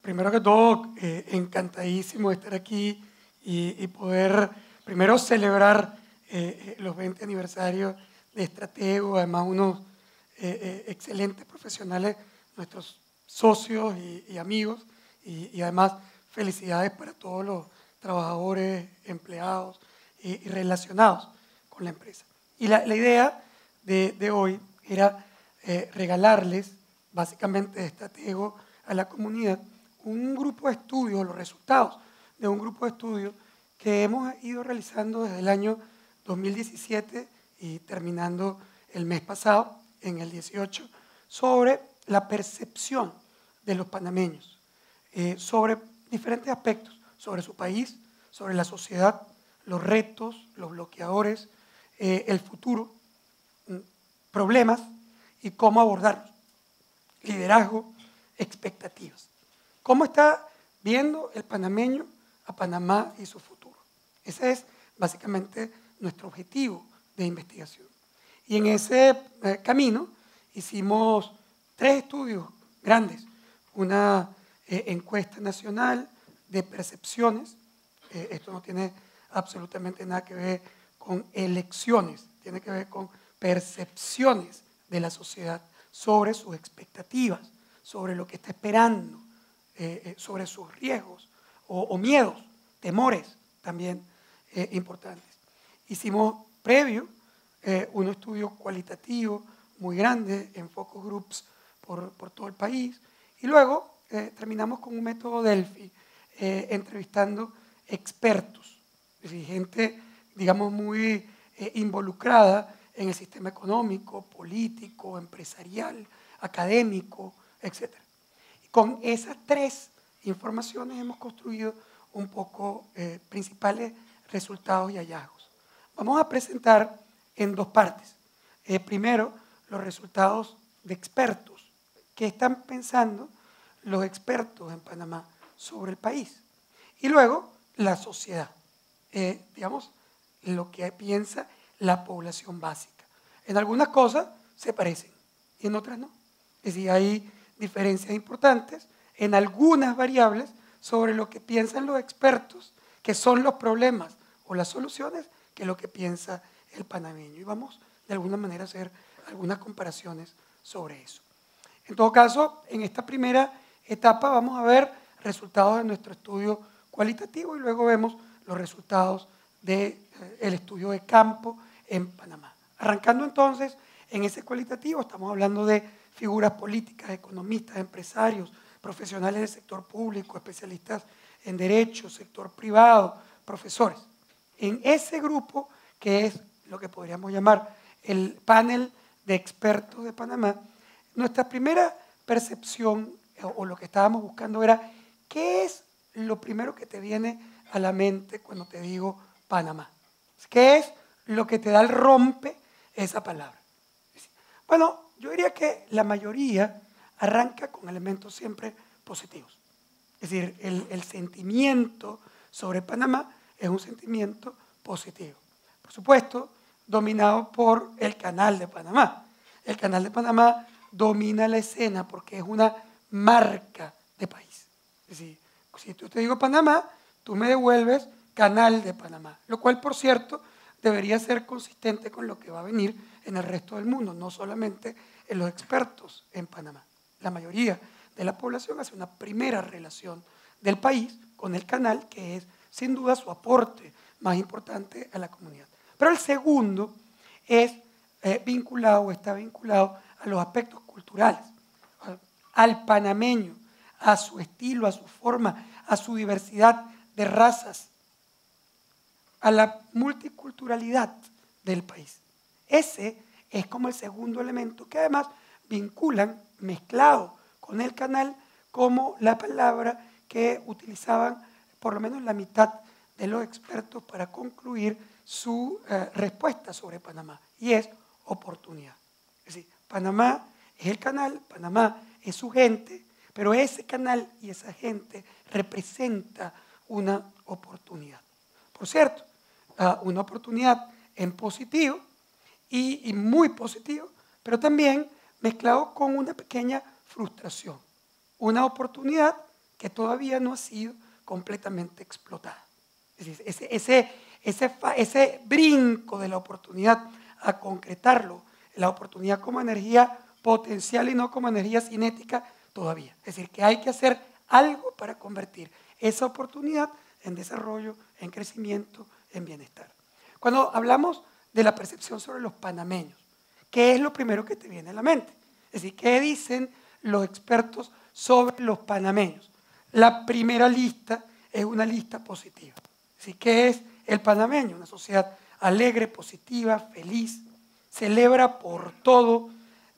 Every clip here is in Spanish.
Primero que todo, encantadísimo de estar aquí y poder primero celebrar los 20 aniversarios de Stratego, además unos excelentes profesionales, nuestros socios y amigos, y además felicidades para todos los trabajadores, empleados y relacionados con la empresa. Y la idea de hoy era regalarles básicamente de Stratego a la comunidad un grupo de estudios, los resultados de un grupo de estudios que hemos ido realizando desde el año 2017 y terminando el mes pasado, en el 18, sobre la percepción de los panameños, sobre diferentes aspectos, sobre su país, sobre la sociedad, los retos, los bloqueadores, el futuro, problemas y cómo abordarlos, liderazgo, expectativas. ¿Cómo está viendo el panameño a Panamá y su futuro? Ese es básicamente nuestro objetivo de investigación. Y en ese camino hicimos 3 estudios grandes. Una encuesta nacional de percepciones. Esto no tiene absolutamente nada que ver con elecciones, tiene que ver con percepciones de la sociedad sobre sus expectativas, sobre lo que está esperando, sobre sus riesgos o miedos, temores también importantes. Hicimos previo un estudio cualitativo muy grande en focus groups por todo el país y luego terminamos con un método Delphi entrevistando expertos, es decir, gente digamos muy involucrada en el sistema económico, político, empresarial, académico, etc. Con esas 3 informaciones hemos construido un poco principales resultados y hallazgos. Vamos a presentar en 2 partes. Primero, los resultados de expertos. ¿Qué están pensando los expertos en Panamá sobre el país? Y luego, la sociedad. Digamos, lo que piensa la población básica. En algunas cosas se parecen y en otras no. Es decir, hay diferencias importantes en algunas variables sobre lo que piensan los expertos, que son los problemas o las soluciones, que lo que piensa el panameño. Y vamos de alguna manera a hacer algunas comparaciones sobre eso. En todo caso, en esta primera etapa vamos a ver resultados de nuestro estudio cualitativo y luego vemos los resultados del estudio de campo en Panamá. Arrancando entonces en ese cualitativo, estamos hablando de figuras políticas, economistas, empresarios, profesionales del sector público, especialistas en derecho, sector privado, profesores. En ese grupo, que es lo que podríamos llamar el panel de expertos de Panamá, nuestra primera percepción o lo que estábamos buscando era ¿qué es lo primero que te viene a la mente cuando te digo Panamá? ¿Qué es lo que te da el rompe esa palabra? Bueno, yo diría que la mayoría arranca con elementos siempre positivos. Es decir, el sentimiento sobre Panamá es un sentimiento positivo. Por supuesto, dominado por el Canal de Panamá. El Canal de Panamá domina la escena porque es una marca de país. Es decir, si yo te digo Panamá, tú me devuelves Canal de Panamá, lo cual, por cierto, debería ser consistente con lo que va a venir en el resto del mundo, no solamente en los expertos en Panamá. La mayoría de la población hace una primera relación del país con el canal, que es sin duda su aporte más importante a la comunidad. Pero el segundo es vinculado o está vinculado a los aspectos culturales, al panameño, a su estilo, a su forma, a su diversidad de razas, a la multiculturalidad del país. Ese es como el segundo elemento que además vinculan, mezclado con el canal, como la palabra que utilizaban por lo menos la mitad de los expertos para concluir su respuesta sobre Panamá, y es oportunidad. Es decir, Panamá es el canal, Panamá es su gente, pero ese canal y esa gente representa una oportunidad. Por cierto, una oportunidad en positivo y muy positivo, pero también mezclado con una pequeña frustración. Una oportunidad que todavía no ha sido completamente explotada. Es decir, ese brinco de la oportunidad a concretarlo, la oportunidad como energía potencial y no como energía cinética todavía. Es decir, que hay que hacer algo para convertir esa oportunidad en desarrollo, en crecimiento, en bienestar. Cuando hablamos de la percepción sobre los panameños, ¿qué es lo primero que te viene a la mente? Es decir, ¿qué dicen los expertos sobre los panameños? La primera lista es una lista positiva. Así que es el panameño, una sociedad alegre, positiva, feliz, celebra por todo,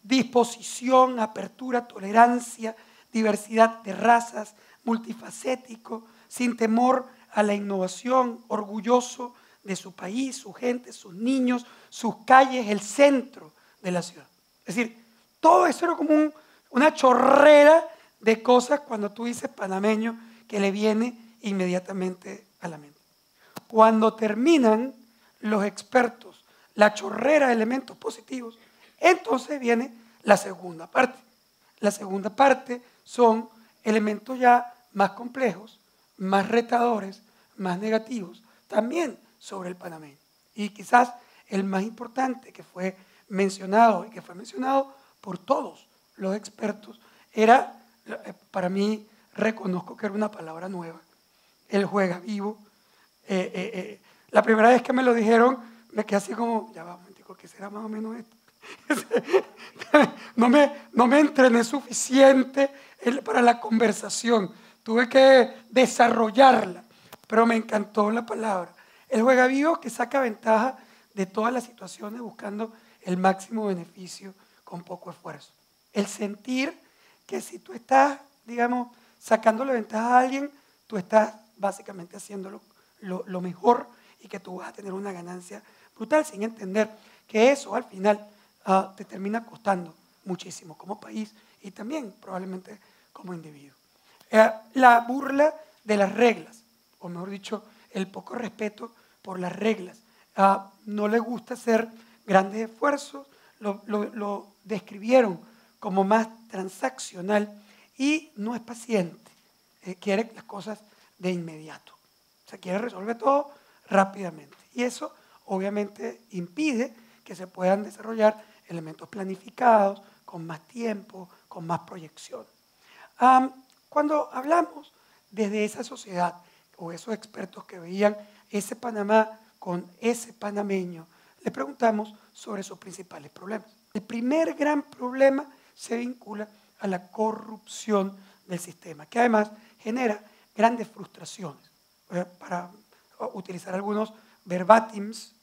disposición, apertura, tolerancia, diversidad de razas, multifacético, sin temor a la innovación, orgulloso de su país, su gente, sus niños, sus calles, el centro de la ciudad. Es decir, todo eso era como una chorrera de cosas cuando tú dices panameño que le viene inmediatamente a la mente. Cuando terminan los expertos la chorrera de elementos positivos, entonces viene la segunda parte. La segunda parte son elementos ya más complejos, más retadores, más negativos, también sobre el panameño. Y quizás el más importante que fue mencionado y que fue mencionado por todos los expertos era, para mí, reconozco que era una palabra nueva, el juega vivo. La primera vez que me lo dijeron, me quedé así como, ya va un momentico, ¿qué será más o menos esto? No me entrené suficiente para la conversación, tuve que desarrollarla, pero me encantó la palabra. El juega vivo que saca ventaja de todas las situaciones buscando el máximo beneficio con poco esfuerzo. El sentir que si tú estás, digamos, sacándole ventaja a alguien, tú estás básicamente haciéndolo lo mejor y que tú vas a tener una ganancia brutal, sin entender que eso al final te termina costando muchísimo como país y también probablemente como individuo. La burla de las reglas, o mejor dicho, el poco respeto por las reglas. No le gusta hacer grandes esfuerzos, lo describieron como más transaccional y no es paciente, quiere las cosas de inmediato. O sea, quiere resolver todo rápidamente. Y eso obviamente impide que se puedan desarrollar elementos planificados, con más tiempo, con más proyección. Cuando hablamos desde esa sociedad o esos expertos que veían ese Panamá con ese panameño, le preguntamos sobre sus principales problemas. El primer gran problema se vincula a la corrupción del sistema, que además genera grandes frustraciones. Para utilizar algunos verbatims,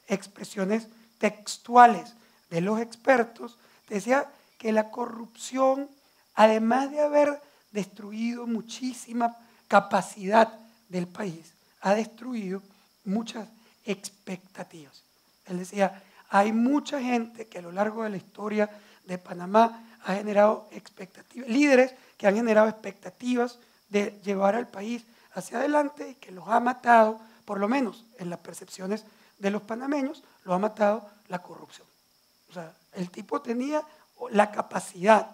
expresiones textuales de los expertos, decía que la corrupción, además de haber destruido muchísima capacidad del país, ha destruido muchas expectativas. Él decía, hay mucha gente que a lo largo de la historia de Panamá ha generado expectativas, líderes que han generado expectativas de llevar al país hacia adelante y que los ha matado, por lo menos en las percepciones de los panameños, los ha matado la corrupción. O sea, el tipo tenía la capacidad,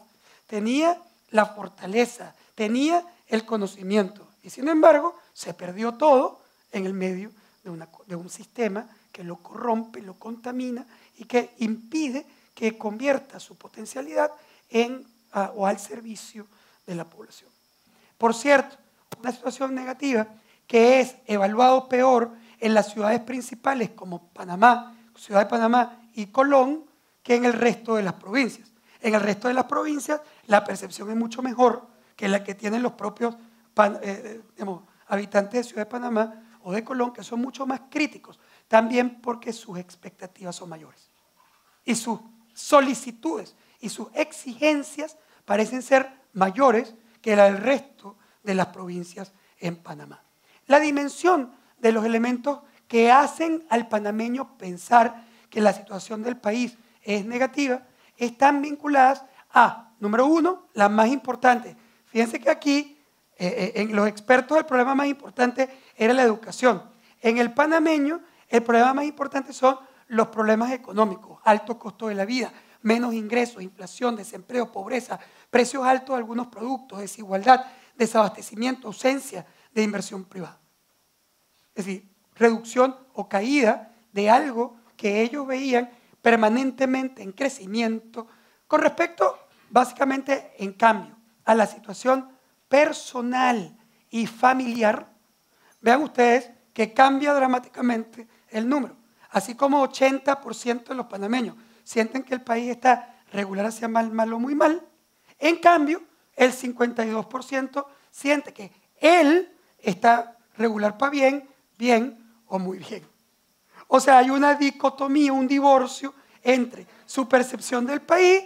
tenía la fortaleza, tenía el conocimiento y sin embargo se perdió todo en el medio de un sistema que lo corrompe, lo contamina y que impide que convierta su potencialidad o al servicio de la población. Por cierto, una situación negativa que es evaluado peor en las ciudades principales como Panamá, Ciudad de Panamá y Colón que en el resto de las provincias. En el resto de las provincias la percepción es mucho mejor que la que tienen los propios habitantes de Ciudad de Panamá o de Colón, que son mucho más críticos, también porque sus expectativas son mayores y sus solicitudes y sus exigencias parecen ser mayores que la del resto de las provincias en Panamá. La dimensión de los elementos que hacen al panameño pensar que la situación del país es negativa están vinculadas a, número uno, las más importantes. Fíjense que aquí, en los expertos, el problema más importante era la educación. En el panameño, el problema más importante son los problemas económicos, alto costo de la vida, menos ingresos, inflación, desempleo, pobreza, precios altos de algunos productos, desigualdad, desabastecimiento, ausencia de inversión privada. Es decir, reducción o caída de algo que ellos veían permanentemente en crecimiento con respecto, básicamente, en cambio, a la situación personal y familiar. Vean ustedes que cambia dramáticamente el número. Así como 80% de los panameños sienten que el país está regular hacia mal, mal o muy mal, en cambio, el 52% siente que él está regular para bien, bien o muy bien. O sea, hay una dicotomía, un divorcio entre su percepción del país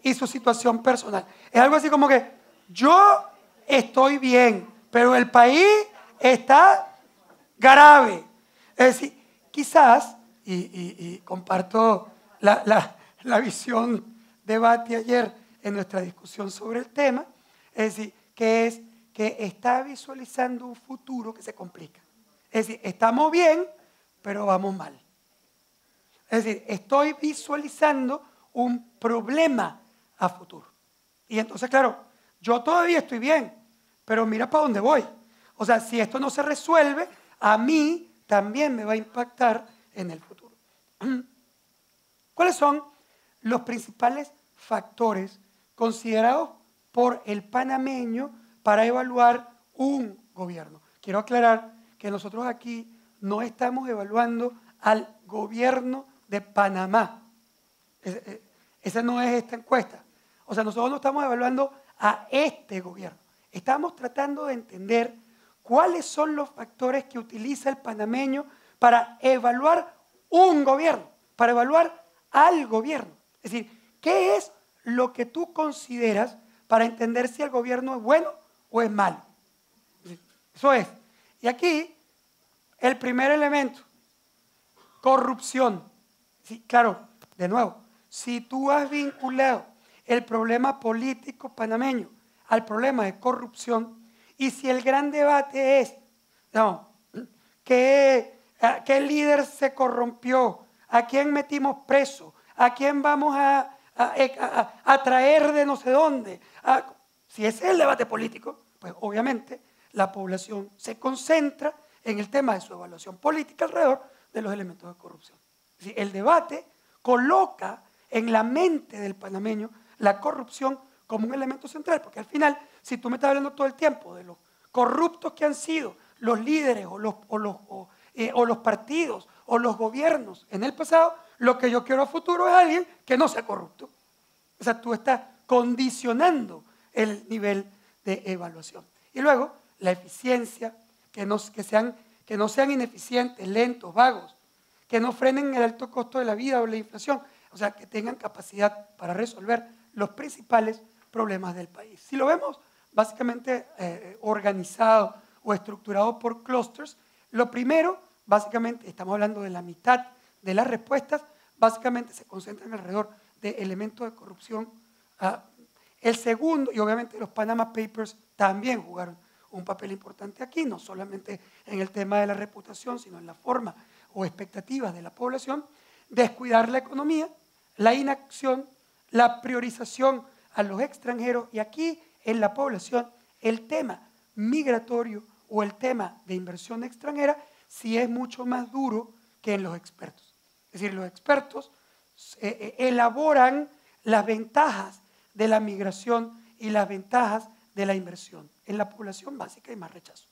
y su situación personal. Es algo así como que yo estoy bien, pero el país está grave. Es decir, quizás, y comparto la visión debate ayer en nuestra discusión sobre el tema, es decir, que está visualizando un futuro que se complica. Es decir, estamos bien, pero vamos mal. Es decir, estoy visualizando un problema a futuro. Y entonces, claro, yo todavía estoy bien, pero mira para dónde voy. O sea, si esto no se resuelve, a mí también me va a impactar en el futuro. ¿Cuáles son los principales factores considerados por el panameño para evaluar un gobierno? Quiero aclarar que nosotros aquí no estamos evaluando al gobierno de Panamá. Esa no es esta encuesta. O sea, nosotros no estamos evaluando a este gobierno. Estamos tratando de entender cuáles son los factores que utiliza el panameño para evaluar un gobierno, para evaluar al gobierno. Es decir, ¿qué es lo que tú consideras para entender si el gobierno es bueno o es malo? Eso es. Y aquí, el primer elemento, corrupción. Sí, claro, de nuevo, si tú has vinculado el problema político panameño al problema de corrupción, y si el gran debate es, no, ¿qué líder se corrompió? ¿A quién metimos preso? ¿A quién vamos a traer de no sé dónde? Si ese es el debate político, pues obviamente la población se concentra en el tema de su evaluación política alrededor de los elementos de corrupción. Es decir, el debate coloca en la mente del panameño la corrupción como un elemento central, porque al final, si tú me estás hablando todo el tiempo de los corruptos que han sido los líderes o los partidos o los gobiernos en el pasado, lo que yo quiero a futuro es alguien que no sea corrupto. O sea, tú estás condicionando el nivel de evaluación. Y luego, la eficiencia, que no sean ineficientes, lentos, vagos, que no frenen el alto costo de la vida o la inflación, o sea, que tengan capacidad para resolver los principales problemas del país. Si lo vemos básicamente organizado o estructurado por clusters, lo primero, básicamente, estamos hablando de la mitad de las respuestas, básicamente se concentran alrededor de elementos de corrupción. El segundo, y obviamente los Panama Papers también jugaron un papel importante aquí, no solamente en el tema de la reputación, sino en la forma o expectativas de la población, descuidar la economía, la inacción, la priorización a los extranjeros, y aquí en la población el tema migratorio o el tema de inversión extranjera sí es mucho más duro que en los expertos. Es decir, los expertos elaboran las ventajas de la migración y las ventajas de la inversión. En la población básica hay más rechazo.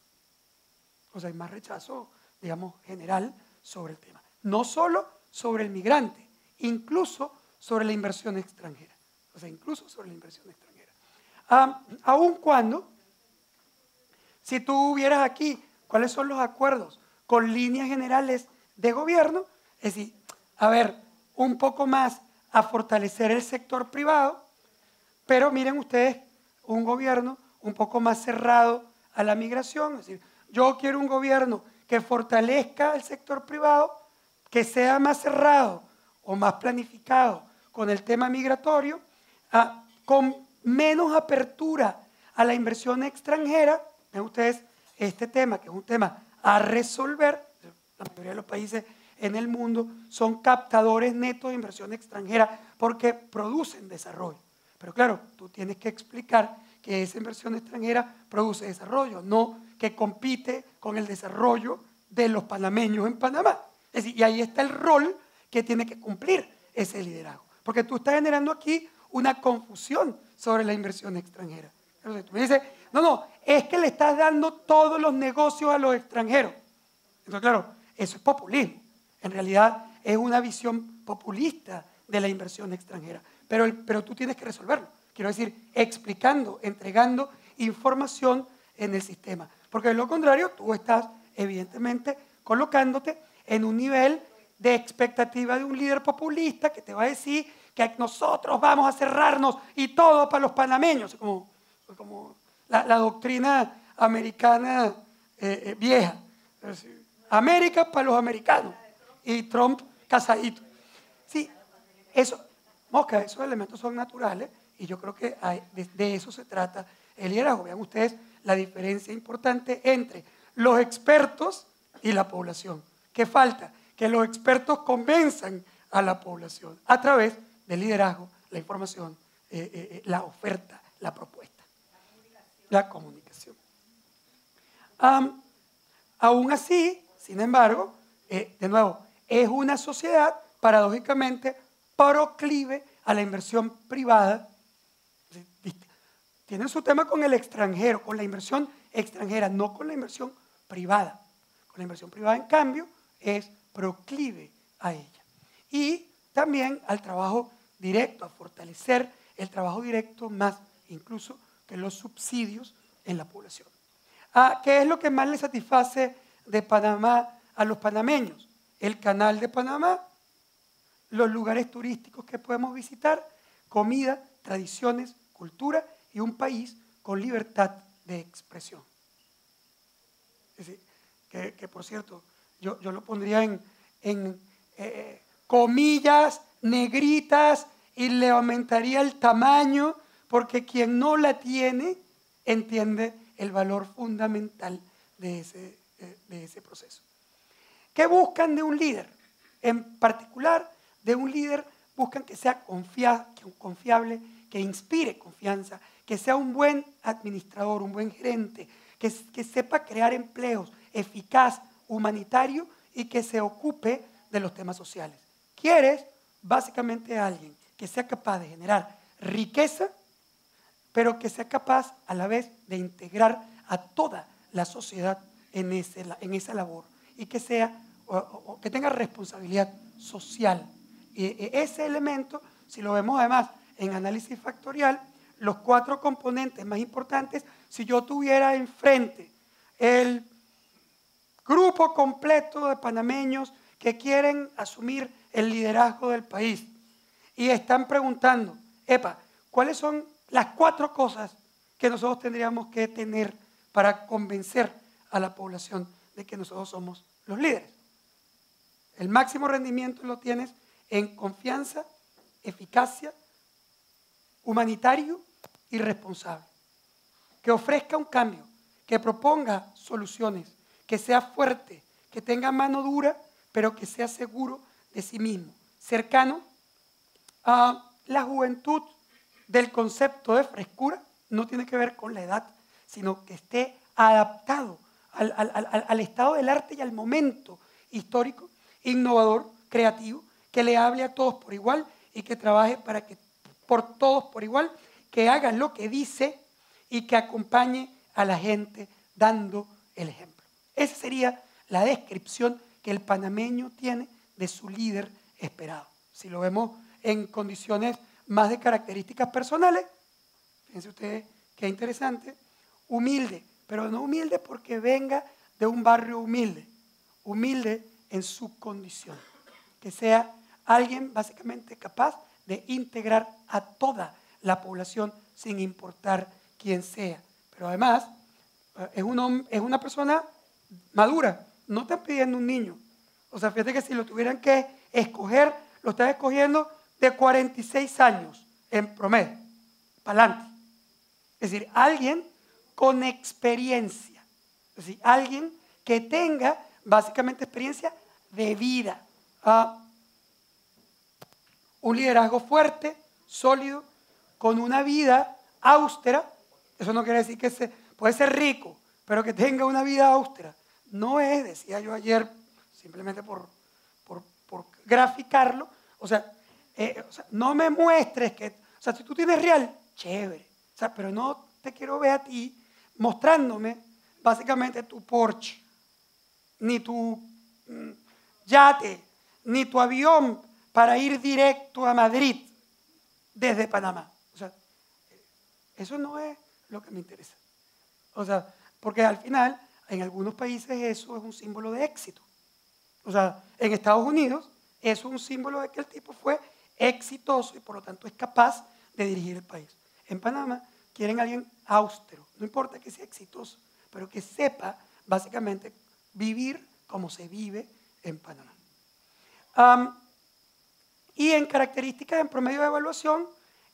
O sea, hay más rechazo, digamos, general sobre el tema. No solo sobre el migrante, incluso sobre la inversión extranjera. O sea, incluso sobre la inversión extranjera. Aun cuando, si tú vieras aquí cuáles son los acuerdos con líneas generales de gobierno, es decir, a ver, un poco más a fortalecer el sector privado, pero miren ustedes, un gobierno un poco más cerrado a la migración. Es decir, yo quiero un gobierno que fortalezca el sector privado, que sea más cerrado o más planificado con el tema migratorio, con menos apertura a la inversión extranjera. Ven ustedes este tema, que es un tema a resolver. La mayoría de los países en el mundo son captadores netos de inversión extranjera porque producen desarrollo. Pero claro, tú tienes que explicar que esa inversión extranjera produce desarrollo, no que compite con el desarrollo de los panameños en Panamá. Es decir, y ahí está el rol que tiene que cumplir ese liderazgo. Porque tú estás generando aquí una confusión sobre la inversión extranjera. Entonces tú me dices, no, es que le estás dando todos los negocios a los extranjeros. Entonces, claro, eso es populismo. En realidad es una visión populista de la inversión extranjera. Pero tú tienes que resolverlo. Quiero decir, explicando, entregando información en el sistema. Porque de lo contrario, tú estás evidentemente colocándote en un nivel de expectativa de un líder populista que te va a decir que nosotros vamos a cerrarnos y todo para los panameños, como la doctrina americana vieja. América para los americanos y Trump casadito. Sí, esos elementos son naturales y yo creo que de eso se trata el liderazgo. Vean ustedes la diferencia importante entre los expertos y la población. ¿Qué falta? Que los expertos convenzan a la población a través del liderazgo, la información, la oferta, la propuesta, la comunicación. Aún así, sin embargo, de nuevo, es una sociedad paradójicamente proclive a la inversión privada. Tienen su tema con el extranjero, con la inversión extranjera, no con la inversión privada. Con la inversión privada, en cambio, es proclive a ella. Y también al trabajo directo, a fortalecer el trabajo directo más incluso que los subsidios en la población. ¿Qué es lo que más le satisface de Panamá a los panameños? El canal de Panamá, los lugares turísticos que podemos visitar, comida, tradiciones, cultura y un país con libertad de expresión. Es decir, que por cierto, yo lo pondría en comillas negritas y le aumentaría el tamaño porque quien no la tiene entiende el valor fundamental de ese proceso. ¿Qué buscan de un líder? En particular, de un líder buscan que sea confiable, que inspire confianza, que sea un buen administrador, un buen gerente, que sepa crear empleos, eficaz, humanitario y que se ocupe de los temas sociales. Quieres básicamente a alguien que sea capaz de generar riqueza, pero que sea capaz a la vez de integrar a toda la sociedad en esa labor y que que tenga responsabilidad social. Y ese elemento, si lo vemos además en análisis factorial, los 4 componentes más importantes, si yo tuviera enfrente el grupo completo de panameños que quieren asumir el liderazgo del país y están preguntando, ¿cuáles son las 4 cosas que nosotros tendríamos que tener para convencer a la población de que nosotros somos los líderes? El máximo rendimiento lo tienes en confianza, eficacia, humanitario y responsable. Que ofrezca un cambio, que proponga soluciones, que sea fuerte, que tenga mano dura, pero que sea seguro de sí mismo. Cercano a la juventud del concepto de frescura, no tiene que ver con la edad, sino que esté adaptado al estado del arte y al momento histórico, innovador, creativo, que le hable a todos por igual y que trabaje por todos por igual, que haga lo que dice y que acompañe a la gente dando el ejemplo. Esa sería la descripción que el panameño tiene de su líder esperado. Si lo vemos en condiciones más de características personales, fíjense ustedes qué interesante, humilde, pero no humilde porque venga de un barrio humilde, humilde en su condición, que sea alguien básicamente capaz de integrar a toda la población sin importar quién sea, pero además es una persona madura, no están pidiendo un niño. O sea, fíjate que si lo tuvieran que escoger, lo están escogiendo de 46 años en promedio, para adelante. Es decir, alguien con experiencia. Es decir, alguien que tenga básicamente experiencia de vida. Un liderazgo fuerte, sólido, con una vida austera, Eso no quiere decir que puede ser rico, pero que tenga una vida austera. No es, decía yo ayer, simplemente por graficarlo, o sea, no me muestres que, o sea, si tú tienes real, chévere, o sea, pero no te quiero ver a ti mostrándome básicamente tu Porsche, ni tu yate, ni tu avión para ir directo a Madrid desde Panamá. O sea, eso no es lo que me interesa. O sea, porque al final, en algunos países eso es un símbolo de éxito. O sea, en Estados Unidos eso es un símbolo de que el tipo fue exitoso y por lo tanto es capaz de dirigir el país. En Panamá quieren a alguien austero, no importa que sea exitoso, pero que sepa básicamente vivir como se vive en Panamá. Y en características en promedio de evaluación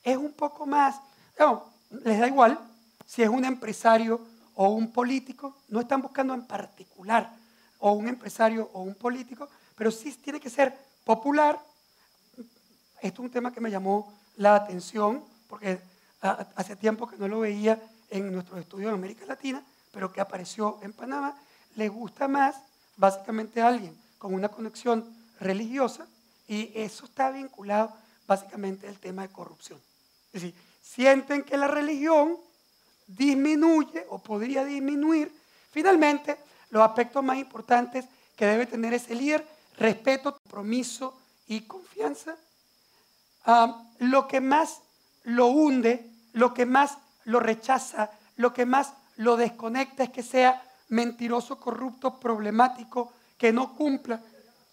es un poco más, no, les da igual si es un empresario o un político, no están buscando en particular o un empresario o un político, pero sí tiene que ser popular. Esto es un tema que me llamó la atención porque hace tiempo que no lo veía en nuestros estudios en América Latina, pero que apareció en Panamá. Le gusta más básicamente a alguien con una conexión religiosa y eso está vinculado básicamente al tema de corrupción. Es decir, sienten que la religión disminuye o podría disminuir finalmente los aspectos más importantes que debe tener ese líder: respeto, compromiso y confianza. Lo que más lo hunde, lo que más lo rechaza, lo que más lo desconecta es que sea mentiroso, corrupto, problemático, que no cumpla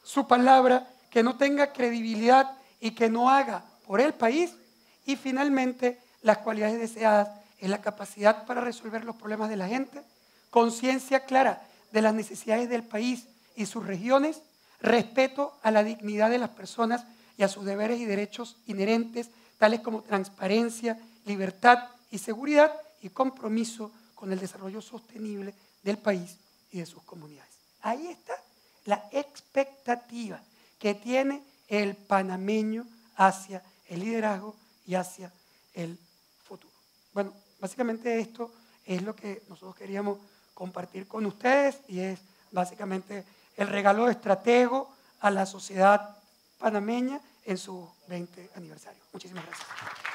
su palabra, que no tenga credibilidad y que no haga por el país. Y finalmente, las cualidades deseadas es la capacidad para resolver los problemas de la gente, conciencia clara de las necesidades del país y sus regiones, respeto a la dignidad de las personas y a sus deberes y derechos inherentes, tales como transparencia, libertad y seguridad, y compromiso con el desarrollo sostenible del país y de sus comunidades. Ahí está la expectativa que tiene el panameño hacia el liderazgo y hacia el futuro. Bueno, básicamente esto es lo que nosotros queríamos compartir con ustedes y es básicamente el regalo de Stratego a la sociedad panameña en su 20 aniversario. Muchísimas gracias.